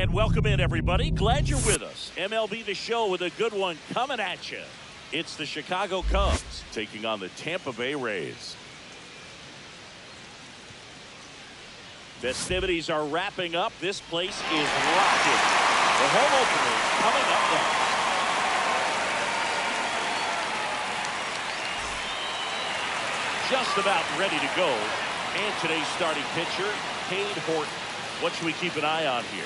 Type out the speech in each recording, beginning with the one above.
And welcome in, everybody. Glad you're with us. MLB The Show with a good one coming at you. It's the Chicago Cubs taking on the Tampa Bay Rays. Festivities are wrapping up. This place is rocking. The home opener coming up next. Just about ready to go. And today's starting pitcher, Cade Horton. What should we keep an eye on here?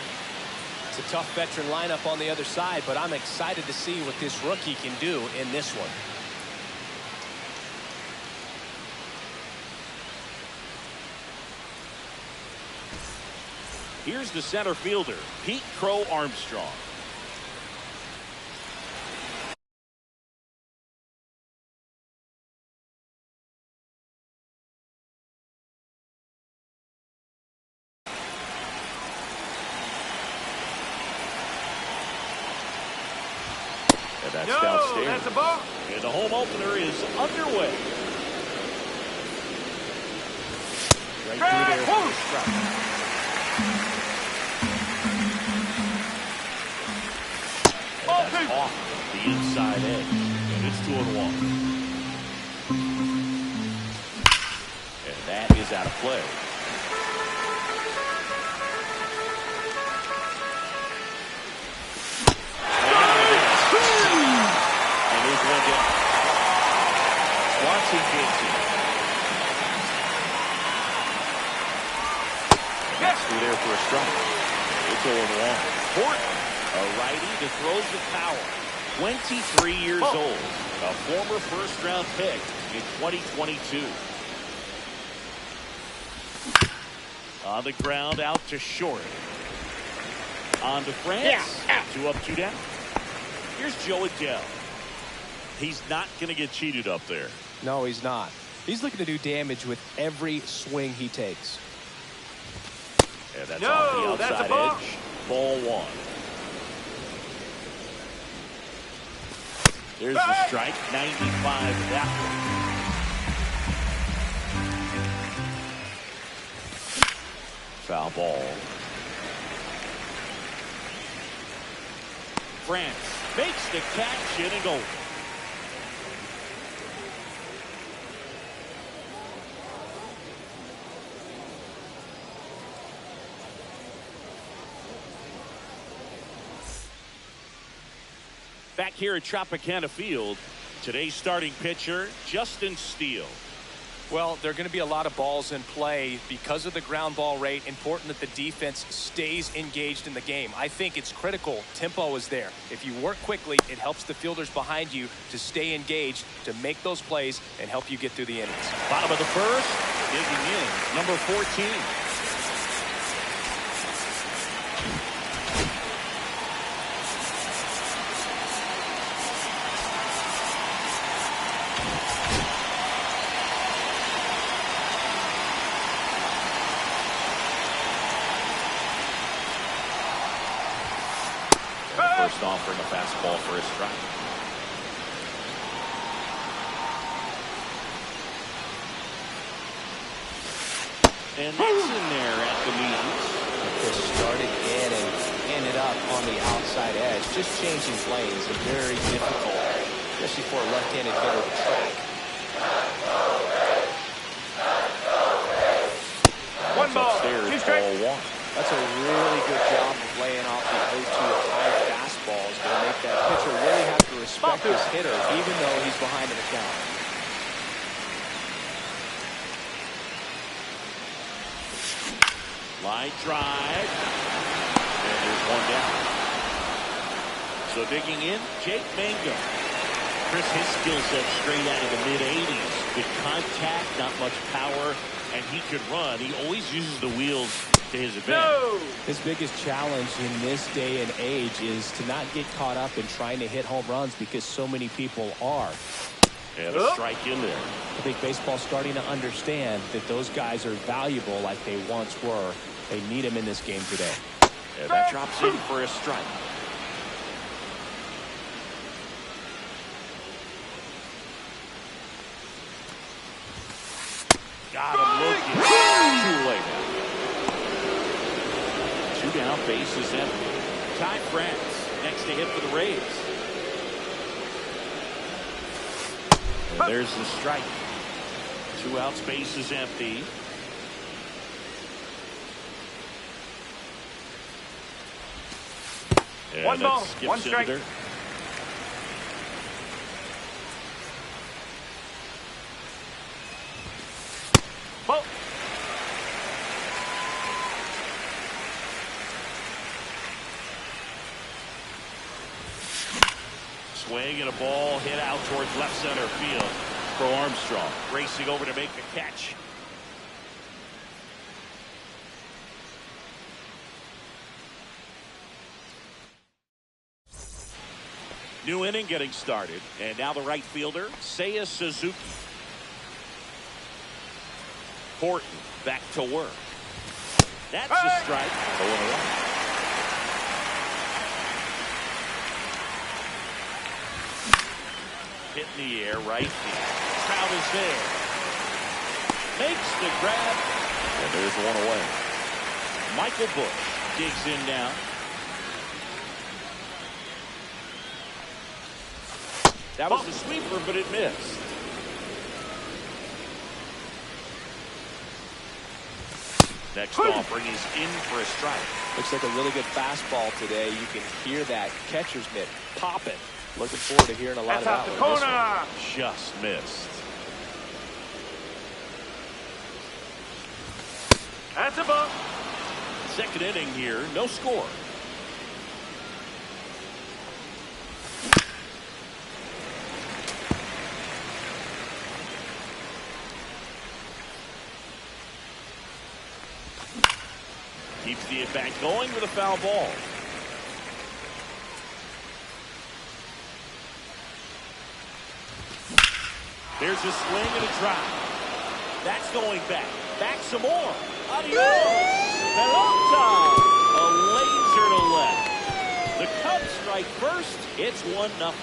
It's a tough veteran lineup on the other side, but I'm excited to see what this rookie can do in this one. Here's the center fielder, Pete Crow Armstrong. That's downstairs. That's a ball. And the home opener is underway. Right through there for a strike. And that's off the inside edge. And it's 2-1. And that is out of play. Through there for a strike. It's 0-1. Horton, a righty that throws the power. 23 years old. A former first-round pick in 2022. On the ground, out to short. On to France. 2 up, 2 down. Here's Joe Adele. He's not going to get cheated up there. No, he's not. He's looking to do damage with every swing he takes. And that's off the outside edge. Ball 1. There's the strike. 95 that one. Foul ball. France makes the catch in and goal. Back here at Tropicana Field, today's starting pitcher, Justin Steele. Well, there are going to be a lot of balls in play because of the ground ball rate. Important that the defense stays engaged in the game. I think it's critical. Tempo is there. If you work quickly, it helps the fielders behind you to stay engaged, to make those plays, and help you get through the innings. Bottom of the first, digging in, number 14. First offering a fastball for a strike. And that's in there at the knees. Just started in and ended up on the outside edge. Just changing lanes is very difficult, especially for a left-handed hitter to track. One ball. Ball 1. That's a really good job of laying off the 0-2 high fastballs. Going to make that pitcher really have to respect this hitter, even though he's behind in the count. Line drive. And there's one down. So digging in, Jake Mangum. Chris, his skill set straight out of the mid-80s. Good contact, not much power, and he could run. He always uses the wheels to his advantage. His biggest challenge in this day and age is to not get caught up in trying to hit home runs because so many people are. And a strike in there. I think baseball's starting to understand that those guys are valuable like they once were. They need him in this game today. And that drops in for a strike. Got him looking. Too late. 2 down, Base is empty. Ty France next to hit for the Rays. And there's the strike. 2 outs, base is empty. Yeah, 1 ball, skips 1 strike. into there. Ball. Swing and a ball hit out towards left center field. For Armstrong racing over to make the catch. New inning getting started, and now the right fielder Seiya Suzuki. Horton back to work. That's a strike. 0-1. Hit in the air, right field. Trout is there. Makes the grab. And there's 1 away. Michael Busch digs in now. That was the sweeper, but it missed. Next offering is in for a strike. Looks like a really good fastball today. You can hear that catcher's mitt popping. Looking forward to hearing a lot That's about out the corner. Just missed. That's a ball. Second inning here, no score. Keeps the at-bat going with a foul ball. There's a swing and a drop. That's going back. Back some more. Adios. Pelota. A laser to left. The Cubs strike first. It's 1-0.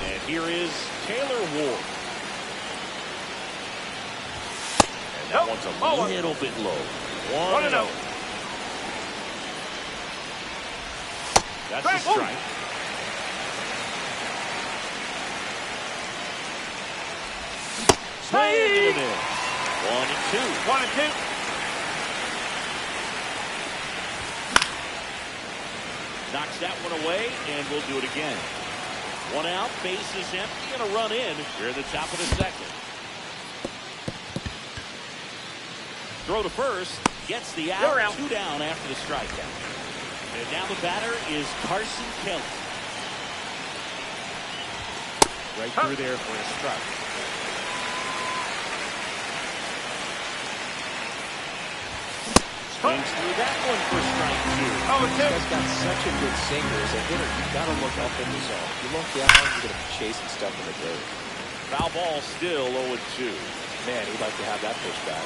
And here is Taylor Ward. And that one's a little bit low. 1-0. That's a strike. Swing and a miss. 1-2. 1-2. Knocks that one away, and we'll do it again. 1 out, base is empty, and a run in. We're at the top of the second. Throw to first, gets the out. 2 down after the strikeout. And now the batter is Carson Kelly. Right through there for a strike. Swings through that one for strike 2. This guy's got such a good sinker as a hitter. You got to look up in the zone. You look down, you're going to be chasing stuff in the dirt. Foul ball still 0-2. Man, he'd like to have that pitch back.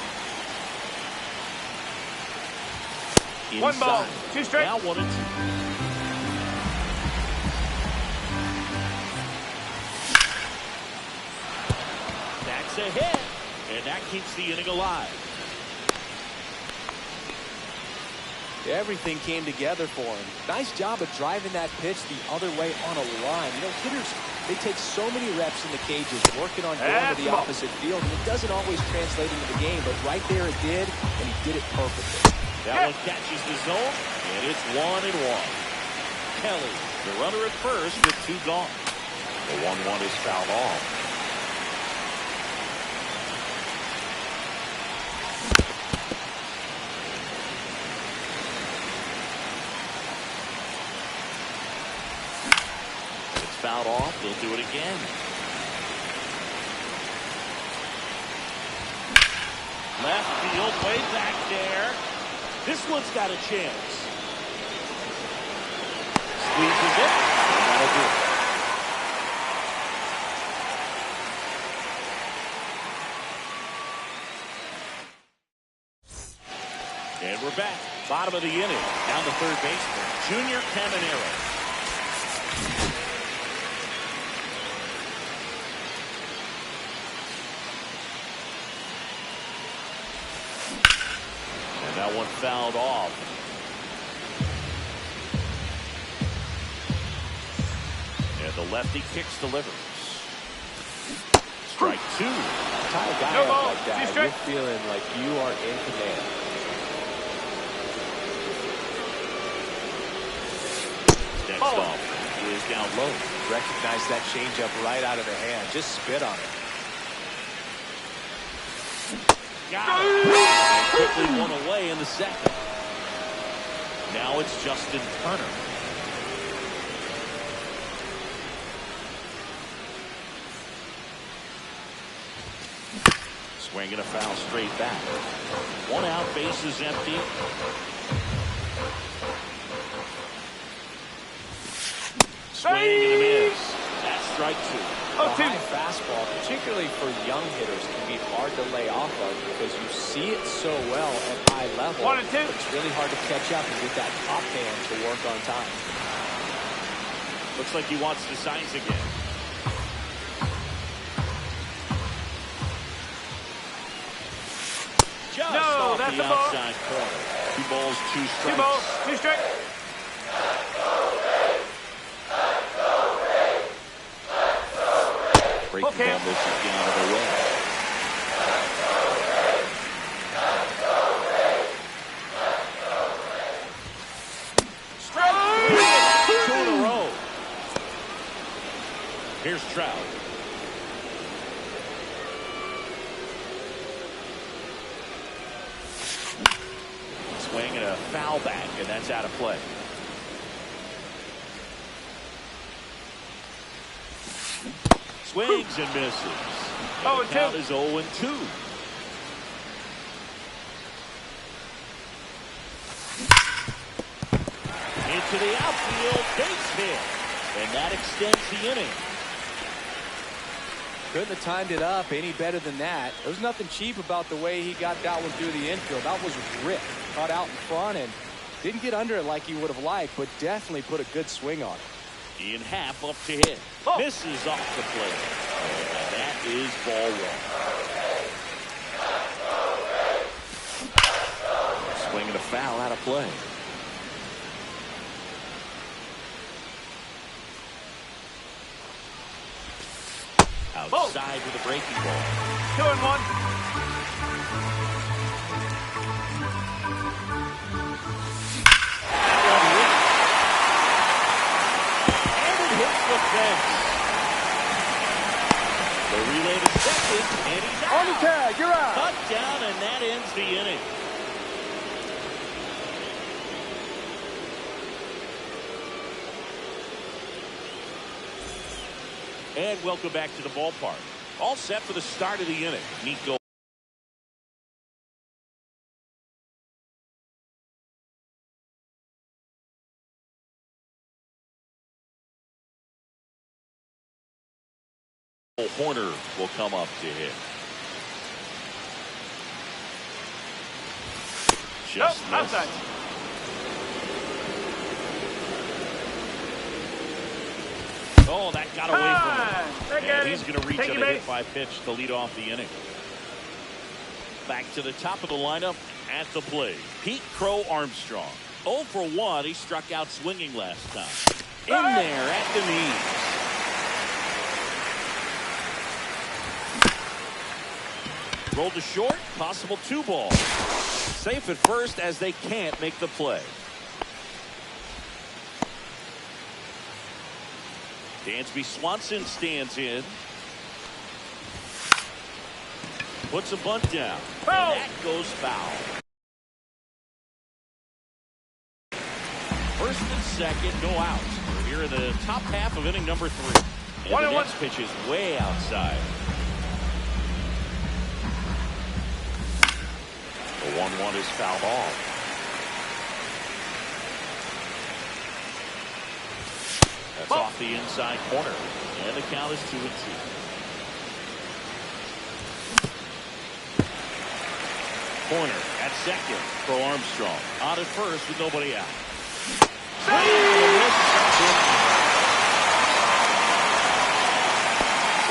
Inside. 1 ball, 2 strikes. Now 1-2. That's a hit, and that keeps the inning alive. Everything came together for him. Nice job of driving that pitch the other way on a line. You know, hitters, they take so many reps in the cages working on going to the opposite field, and it doesn't always translate into the game, but right there it did, and he did it perfectly. That one catches the zone, and it's 1-1. Kelly, the runner at first with 2 gone. The 1-1 is fouled off. Fouled off. They'll do it again. Left field, way back there. This one's got a chance. Squeezes it. And that'll do it. And we're back. Bottom of the inning. Down to third baseman, Junior Caminero. That one fouled off. And the lefty kicks delivers. Strike two. Tie a guy No up ball. like that, Two you're feeling like you are in command. Next Oh. off is down low. Recognize that changeup right out of the hand. Just spit on it. Got it. And quickly one away in the second. Now it's Justin Turner. Swinging a foul straight back. One out, bases empty. Swing and a miss. That's strike two. A high fastball, particularly for young hitters, can be hard to lay off of because you see it so well at high level. 1 and 2. But it's really hard to catch up and get that top hand to work on time. Looks like he wants the signs again. Just No, off that's the a ball. outside corner. 2 balls, 2 strikes. 2 balls, 2 strikes. Breaking Okay. ball misses the out of the way. Strike 2 in a row. Here's Trout. Swing and a foul back, and that's out of play. Swings and misses. And the count is 0-2. Into the outfield, base hit. And that extends the inning. Couldn't have timed it up any better than that. There's nothing cheap about the way he got that one through the infield. That was ripped, caught out in front, and didn't get under it like he would have liked, but definitely put a good swing on it. In half up to hit. Misses off the plate. And that is ball one. Swinging a foul out of play. Outside with a breaking ball. 2 and 1. And it hits the fence. The relay to second, and he's out. On the tag, you're out. Cut down, and that ends the inning. And welcome back to the ballpark. All set for the start of the inning. Nico. Horner will come up to hit. Just missed. Outside. Oh, that got away from him. And he's going to reach Take on your a base. hit by pitch to lead off the inning. Back to the top of the lineup at the plate. Pete Crow Armstrong. 0 for 1. He struck out swinging last time. In there at the knees. Rolled to short. Possible 2 balls. Safe at first as they can't make the play. Dansby Swanson stands in. Puts a bunt down. Foul. And that goes foul. First and second, no outs. We're here in the top half of inning number 3. And 1 the and next pitch is way outside. The 1-1 is fouled off. That's off the inside corner. And the count is 2-2. Corner at second for Armstrong. On at first with nobody out.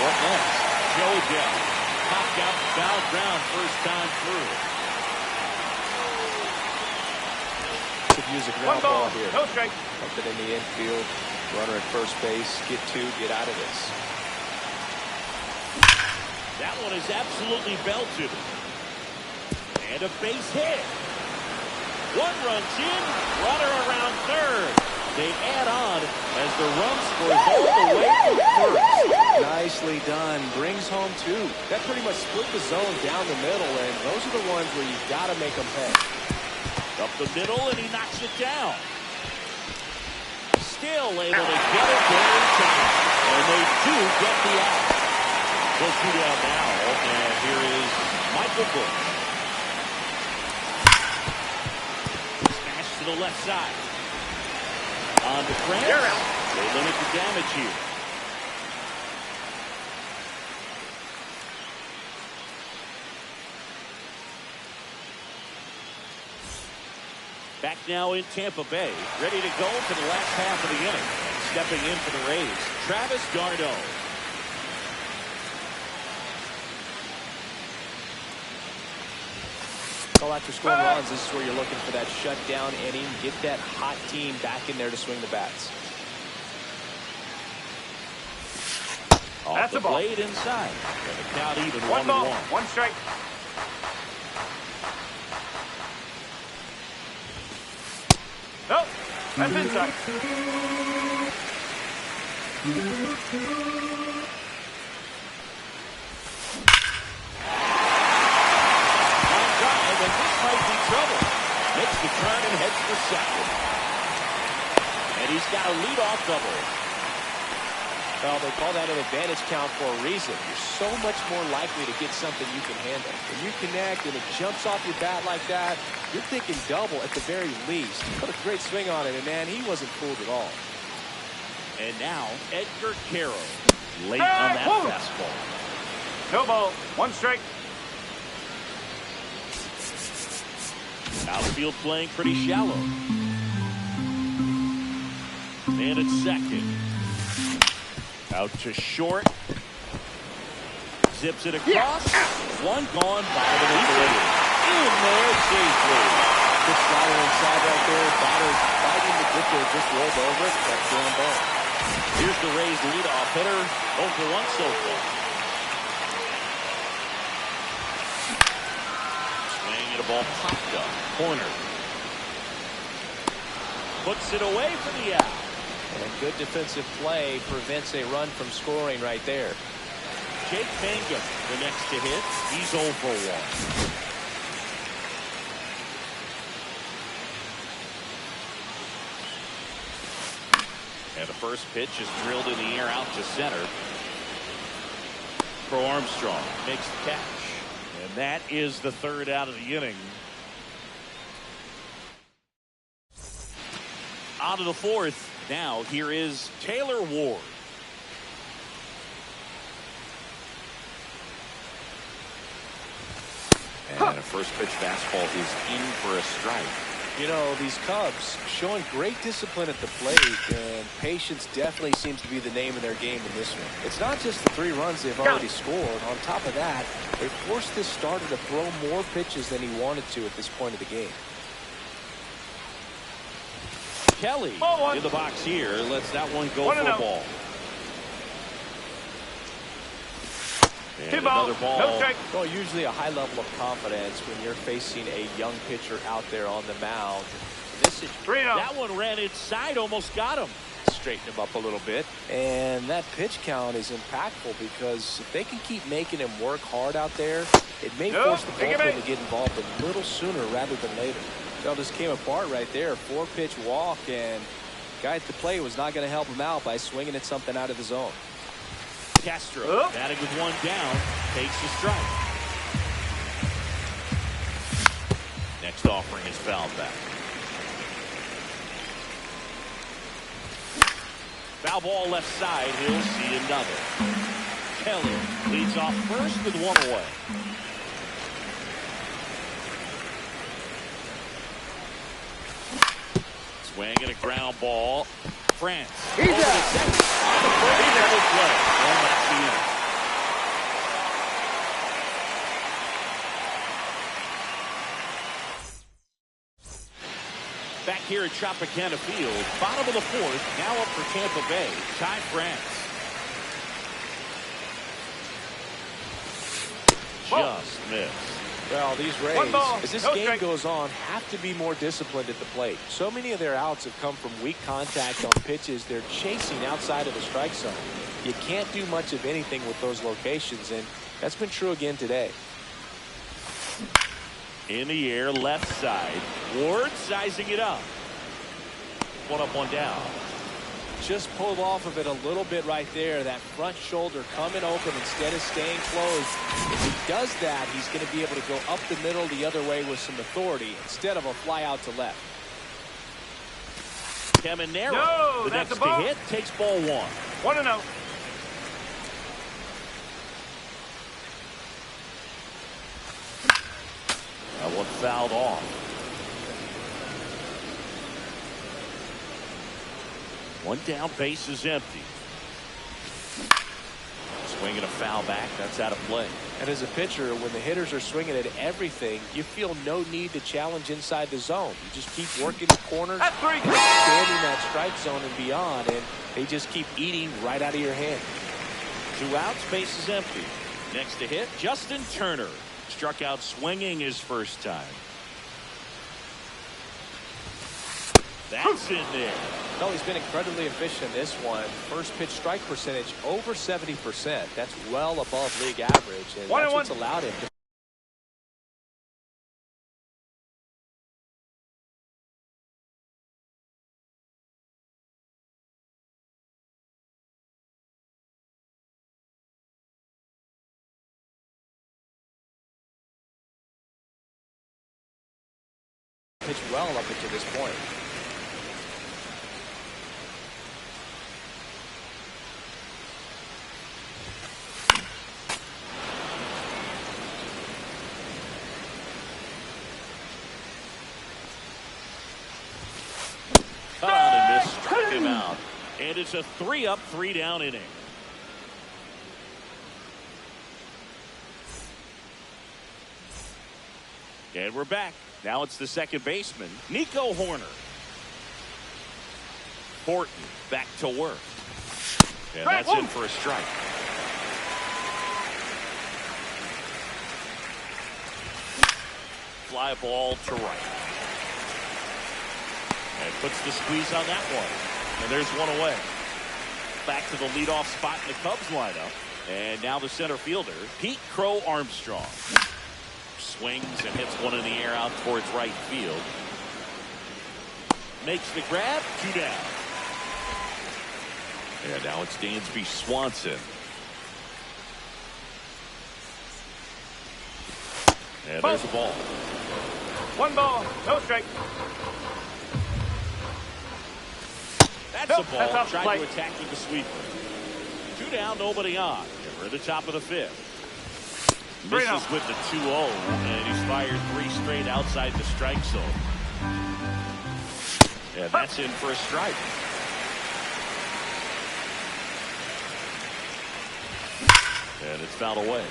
What next? JoJo. Popped out foul ground first time through. To use a One ground ball ball, here. no strike. Up it in the infield. Runner at first base. Get two. Get out of this. That one is absolutely belted. And a base hit. One runs in. Runner around third. They add on as the run scores all the way to first. Nicely done. Brings home two. That pretty much split the zone down the middle, and those are the ones where you've got to make them pay. Up the middle, and he knocks it down. Still able to get it there in time. And they do get the out. They'll two down now, and here is Michael Bush. Smash to the left side. On to France. They limit the damage here. Back now in Tampa Bay, ready to go for the last half of the inning. Stepping in for the Rays, Travis d'Arnaud. Well, after scoring runs, this is where you're looking for that shutdown inning. Get that hot team back in there to swing the bats. Off the blade inside. And the count even 1-1. One ball, one strike. Nope, that's inside. Trouble. Makes the turn and heads for second. And he's got a leadoff double. Well, they call that an advantage count for a reason. You're so much more likely to get something you can handle. When you connect and it jumps off your bat like that, you're thinking double at the very least. He put a great swing on it, and man, he wasn't fooled at all. And now, Edgar Caro. Late on that fastball. No ball, one strike. Outfield playing pretty shallow. And it's second. Out to short. Zips it across. One gone, bottom of the order. In there safely. Good slider inside right there. Batter fighting to get there. Just rolled over it. That's ground ball. Here's the Rays leadoff hitter. 0 for 1 so far. A ball popped up. Corner. Puts it away for the out. And good defensive play prevents a run from scoring right there. Jake Mangum, the next to hit. He's 0 for 1. And the first pitch is drilled in the air out to center. For Armstrong. Makes the catch. And that is the third out of the inning. On to the fourth. Now here is Taylor Ward. And a first pitch fastball is in for a strike. You know, these Cubs showing great discipline at the plate, and patience definitely seems to be the name of their game in this one. It's not just the 3 runs they've already scored. On top of that, they forced this starter to throw more pitches than he wanted to at this point of the game. Kelly in the box here lets that one go for a ball. And another ball. No strike. Well, usually a high level of confidence when you're facing a young pitcher out there on the mound. This is that one ran inside, almost got him. Straighten him up a little bit. And that pitch count is impactful because if they can keep making him work hard out there, it may force the bullpen to get involved a little sooner rather than later. Well, just came apart right there. 4-pitch walk, and guy at the plate was not going to help him out by swinging at something out of the zone. Castro batting with one down, takes the strike. Next offering is fouled back. Foul ball left side, he'll see another. Kelly leads off first with one away. Swinging a ground ball. France. He's out. On the play. And that's the inning. Back here at Tropicana Field, bottom of the fourth, now up for Tampa Bay. Ty France. Just missed. Well, these Rays, as this game goes on, have to be more disciplined at the plate. So many of their outs have come from weak contact on pitches they're chasing outside of the strike zone. You can't do much of anything with those locations, and that's been true again today. In the air, left side. Ward sizing it up. One up, one down. Just pulled off of it a little bit right there. That front shoulder coming open instead of staying closed. If he does that, he's going to be able to go up the middle the other way with some authority instead of a fly out to left. Caminero, no, the that's next a ball. to hit, takes ball one. 1-0. That one fouled off. One down, base is empty. Swinging a foul back, that's out of play. And as a pitcher, when the hitters are swinging at everything, you feel no need to challenge inside the zone. You just keep working the corners, expanding that strike zone and beyond, and they just keep eating right out of your hand. 2 outs, base is empty. Next to hit, Justin Turner. Struck out swinging his first time. That's in there. No, he's been incredibly efficient in this one. First pitch strike percentage over 70%. That's well above league average, and that's what's allowed him to pitch well up until this point. And this struck him out. And it's a 3-up, 3-down inning. And we're back. Now it's the second baseman, Nico Horner. Horton back to work. And that's in for a strike. Fly ball to right. And puts the squeeze on that one. And there's one away. Back to the leadoff spot in the Cubs lineup. And now the center fielder, Pete Crow Armstrong. Swings and hits one in the air out towards right field. Makes the grab, 2 down. And now it's Dansby Swanson. And there's a ball. 1 ball, no strike. That's a ball. Tried to attack with the sweeper. 2 down, nobody on. And we're at the top of the 5th. Misses with the 2-0, and he's fired 3 straight outside the strike zone. And that's in for a strike. And it's fouled away.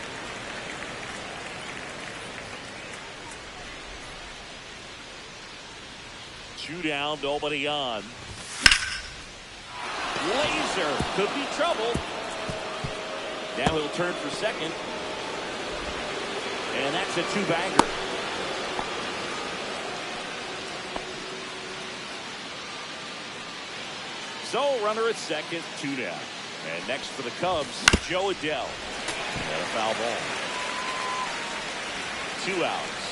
Two down, nobody on. Laser could be trouble. Now he'll turn for second. And that's a 2-bagger. So runner at second, 2 down. And next for the Cubs, Joe Adell. And a foul ball. 2 outs.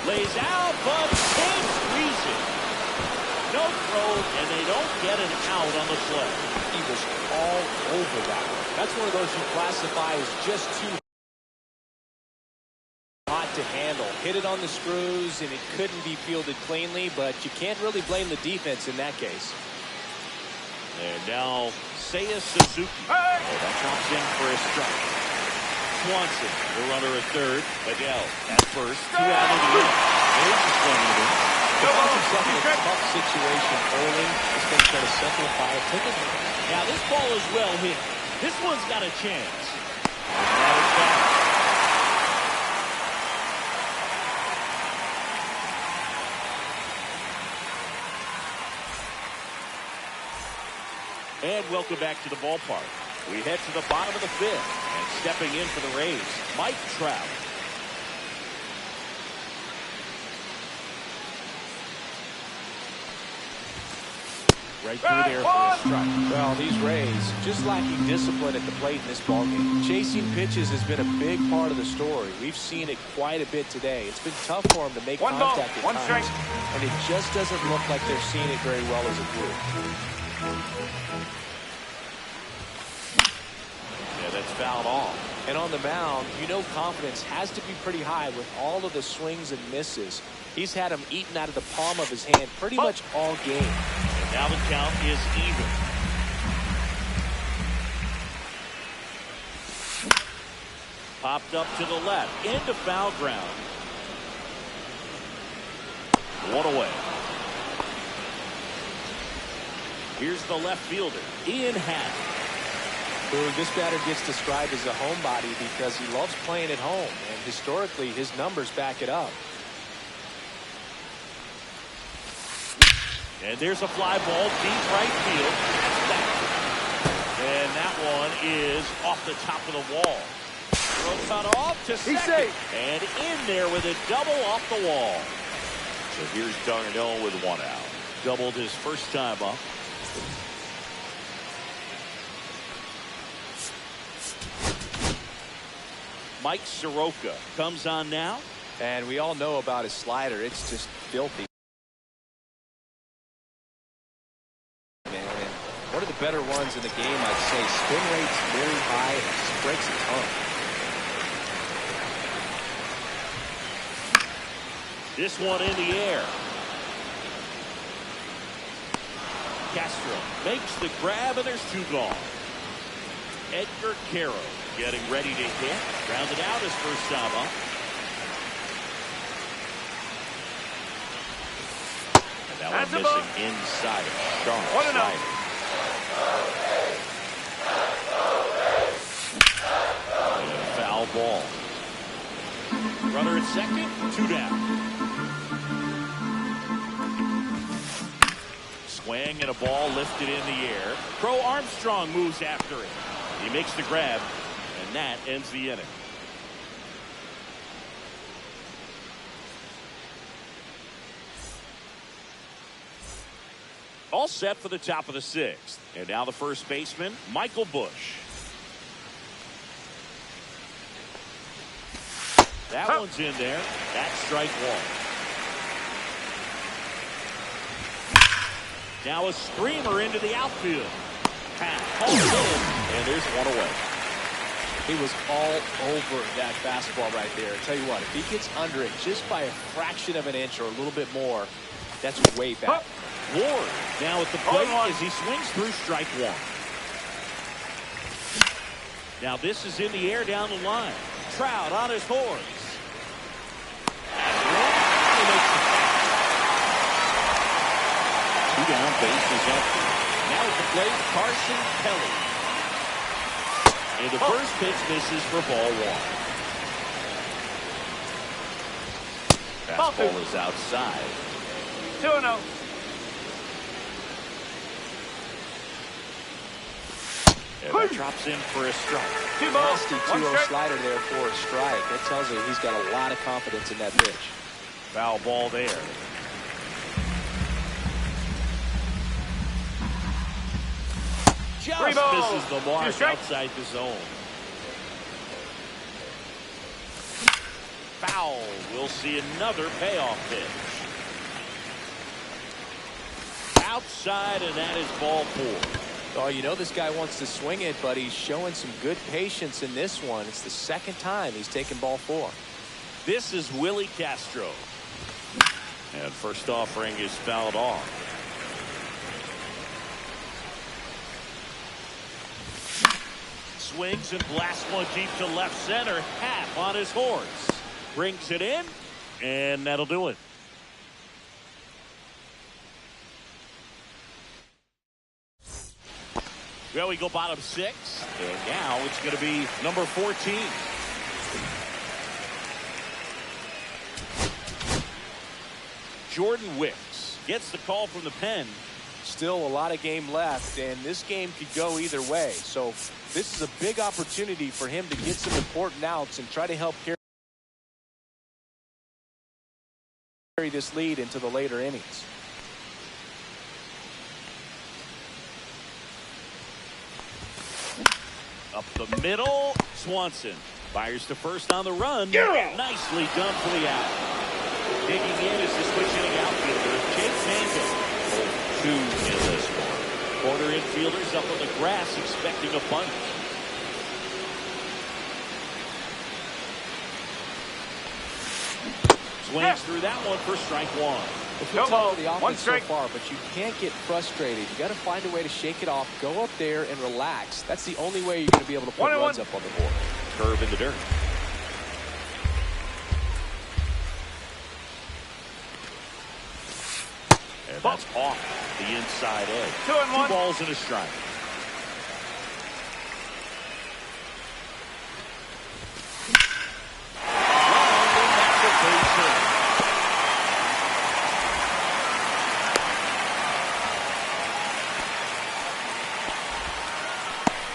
Lays out, but can't squeeze it. No throw, and they don't get an out on the play. He was all over that one. That's one of those you classify as just too hot to handle. Hit it on the screws, and it couldn't be fielded cleanly, but you can't really blame the defense in that case. And now, Seiya Suzuki. Hey! Oh, that drops in for a strike. Swanson, the runner at third. Adell at first. 2 out of the inning. There's the swing of it. If that's yourself in a tough situation early, it's going to try to simplify it. Take it. Now, this ball is well hit. This one's got a chance. That is back. And welcome back to the ballpark. We head to the bottom of the fifth. And stepping in for the Rays, Mike Trout. Right through there for a strike. Well, these Rays just lacking discipline at the plate in this ballgame. Chasing pitches has been a big part of the story. We've seen it quite a bit today. It's been tough for them to make contact at times, and it just doesn't look like they're seeing it very well as a group. Yeah, that's fouled off. And on the mound, you know confidence has to be pretty high with all of the swings and misses. He's had them eaten out of the palm of his hand pretty much all game. And now the count is even. Popped up to the left, into foul ground. One away. Here's the left fielder, Ian Happ. This batter gets described as a homebody because he loves playing at home, and historically his numbers back it up. And there's a fly ball deep right field. And that one is off the top of the wall. Throw cut off to second. And in there with a double off the wall. So here's Darnell with one out. Doubled his first time up. Mike Soroka comes on now. And we all know about his slider. It's just filthy. And one of the better ones in the game, I'd say. Spin rate's very high and just breaks a ton. This one in the air. Castro makes the grab, and there's two gone. Edgar Caro getting ready to hit. Grounded out his first time up. And that one missing inside of sharp slider. And a foul ball. Runner at second, two down. Swing and a ball lifted in the air. Crow Armstrong moves after it. He makes the grab, and that ends the inning. All set for the top of the sixth. And now the first baseman, Michael Bush. That one's in there. That's strike one. Now a screamer into the outfield. And there's one away. He was all over that fastball right there. I tell you what, if he gets under it just by a fraction of an inch or a little bit more, that's way back. Ward now at the plate as he swings through strike one. Now this is in the air down the line. Trout on his horse. Two down, base is empty. Now at the plate, Carson Kelly. And the first pitch misses for ball one. Fastball is outside. 2-0. And that drops in for a strike. Nasty 2-0 slider there for a strike. That tells you he's got a lot of confidence in that pitch. Foul ball there. Just misses the mark outside the zone. Foul. We'll see another payoff pitch. Outside, and that is ball four. Oh, you know this guy wants to swing it, but he's showing some good patience in this one. It's the second time he's taken ball four. This is Willie Castro. And first offering is fouled off. Swings and blasts one deep to left center. Half on his horse. Brings it in, and that'll do it. Well, we go bottom six, and now it's going to be number 14. Jordan Wicks gets the call from the pen. Still a lot of game left, and this game could go either way. So this is a big opportunity for him to get some important outs and try to help carry this lead into the later innings. Up the middle, Swanson fires to first on the run. Nicely done for the out. Digging in is the switch hitting outfielder, Jake Mango. 2 in this one. Corner infielders up on the grass expecting a bunt. Swings through that one for strike 1. It feels tough for the offense so far, but you can't get frustrated. You got to find a way to shake it off, go up there and relax. That's the only way you're going to be able to put runs up on the board. Curve in the dirt. And that's off the inside edge. 2 balls and a strike.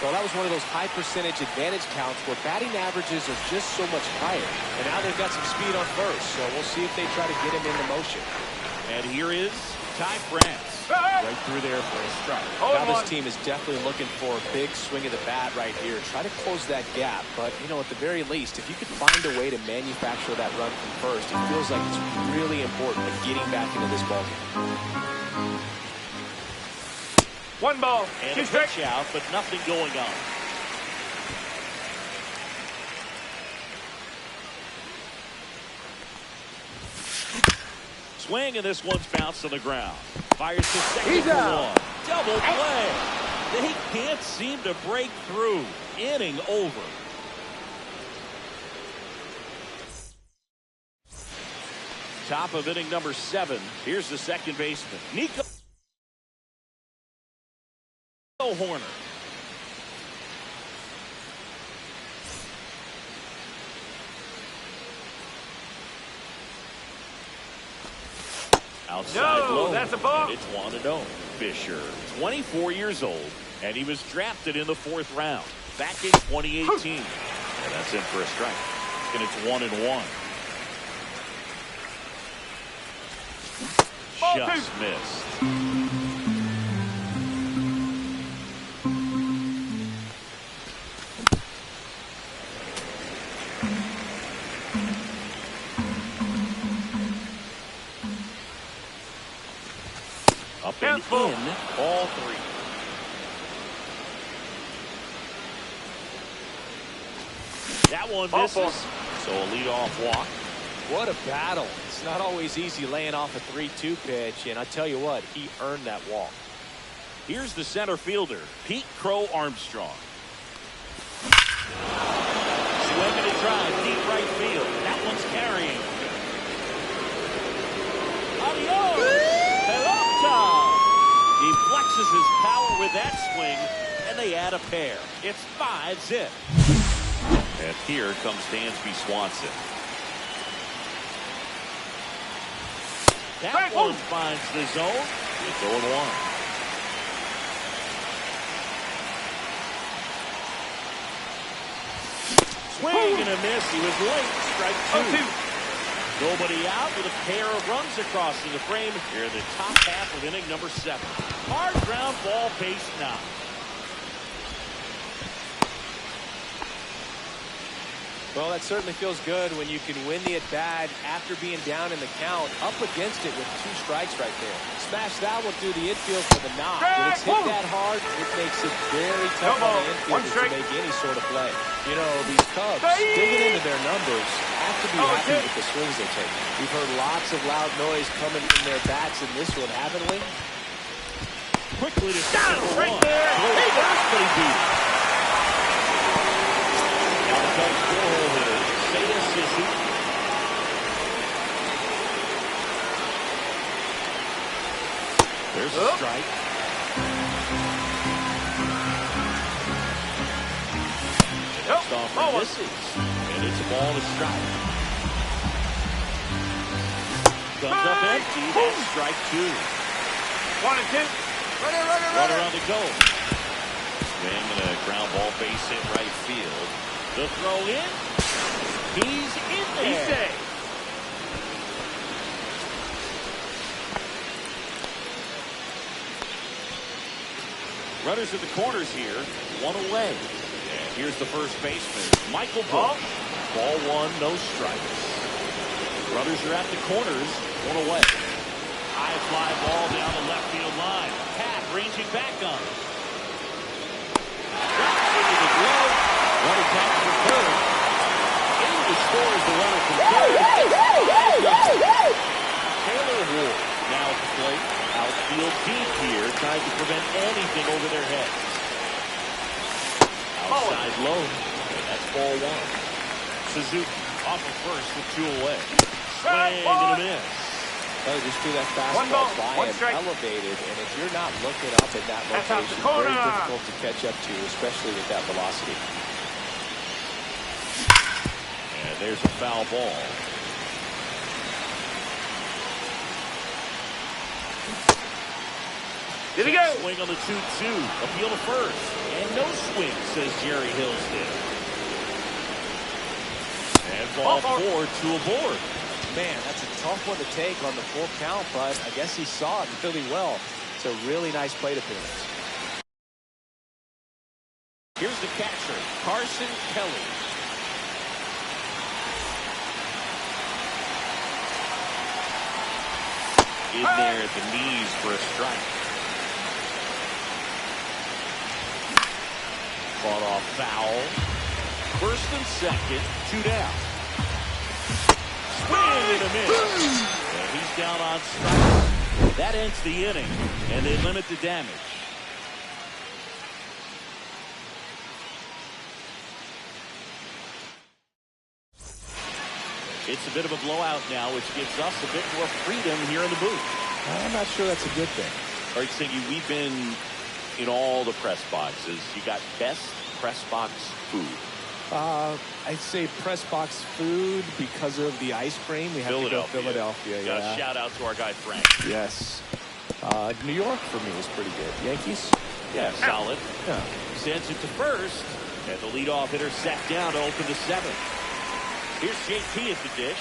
Well, that was one of those high percentage advantage counts where batting averages are just so much higher. And now they've got some speed on first, so we'll see if they try to get him into motion. And here is Ty France. Right through there for a strike. Now this team is definitely looking for a big swing of the bat right here. Try to close that gap. But, you know, at the very least, if you could find a way to manufacture that run from first, it feels like it's really important in getting back into this ballgame. 1 ball. And a pitch out, but nothing going on. Swing, and this one's bounced on the ground. Fires to second for 1. Double play. They can't seem to break through. Inning over. Top of inning number 7. Here's the second baseman, Nico Horner. Outside low. That's a ball. And it's 1-0. Fisher, 24 years old, and he was drafted in the 4th round back in 2018. And that's in for a strike. And it's 1-1. Just missed. Up and in, all 3. That one misses, so a leadoff walk. What a battle. It's not always easy laying off a 3-2 pitch, and I tell you what, he earned that walk. Here's the center fielder, Pete Crow Armstrong. Swinging a drive, deep right field. That one's carrying. Adios! He flexes his power with that swing, and they add a pair. It's 5-zip. And here comes Dansby Swanson. That one finds the zone. It's 0-1. Swing and a miss. He was late. Strike 2. Nobody out with a pair of runs across to the frame here in the top half of inning number 7. Hard ground ball, base 9. Well, that certainly feels good when you can win the at-bat after being down in the count, up against it with 2 strikes right there. Smash that one through the infield for the knock. When it's hit that hard, it makes it very tough on the infield to make any sort of play. You know, these Cubs, digging into their numbers, have to be happy with the swings they take. We've heard lots of loud noise coming from their bats in this one, haven't we? Quickly to second right there. First, but he beat it. Now the Cubs 4-hole hitter, Seiya Suzuki. There's a strike. Next off misses, and it's a ball to strike. Comes up empty. That's strike 2. 1-2. Runner on the go. Swing and a ground ball base hit right field. The throw in. He's in there. He's safe. Runners at the corners here. One away. And here's the first baseman, Michael Bush. Ball one, no strikes. Runners are at the corners. One away. High fly ball down the left field line. Pat ranging back on it. Drops into the glove. Runner back for third. In to score is the runner from third. Taylor Ward now at the plate. Outfield deep here, trying to prevent anything over their heads. Outside low. And that's ball one. Suzuki off of first with two away. Swing and a miss. Oh, just threw that One fastball ball, by one him, strike. elevated, and if you're not looking up at that That's out the location, corner. very difficult to catch up to, especially with that velocity. And there's a foul ball. Did he go? Swing on the 2-2. Appeal to first. And no swing, says Jerry Hillsdale. And ball four, two aboard. Man, that's a tough one to take on the full count, but I guess he saw it really well. It's a really nice plate appearance. Here's the catcher, Carson Kelly. In there at the knees for a strike. Fought off foul. First and second, two down. Swing and a miss. And he's down on strike. That ends the inning, and they limit the damage. It's a bit of a blowout now, which gives us a bit more freedom here in the booth. I'm not sure that's a good thing. All right, Siggy, we've been in all the press boxes. You got best press box food. I'd say press box food because of the ice cream. We have to go Philadelphia. Got Yeah. a shout out to our guy Frank. Yes. New York for me is pretty good. Yankees? Yeah, solid. Yeah. Sends it to first, and the leadoff hitter sat down to open the seventh. Here's JT at the dish.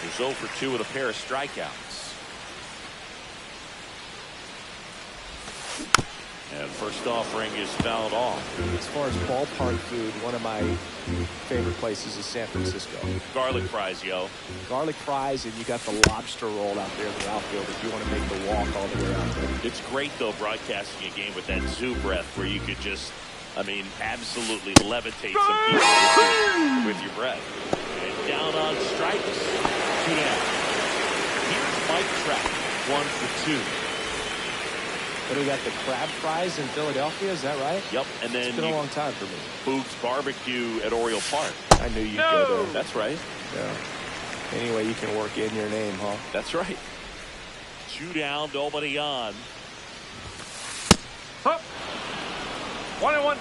He's 0 for 2 with a pair of strikeouts. And first offering is fouled off. As far as ballpark food, one of my favorite places is San Francisco. Garlic fries, yo. Garlic fries, and you got the lobster roll out there in the outfield if you want to make the walk all the way out there. It's great, though, broadcasting a game with that zoo breath where you could just, absolutely levitate some people with your breath. And down on strikes, two down. Here's Mike Trout, 1 for 2. But we got the crab fries in Philadelphia, is that right? Yep, and then it's been a long time for me. Boog's Barbecue at Oriole Park. I knew you'd go there. That's right. Yeah. Anyway, you can work in your name, huh? That's right. 2 down, nobody on. Up. 1-1.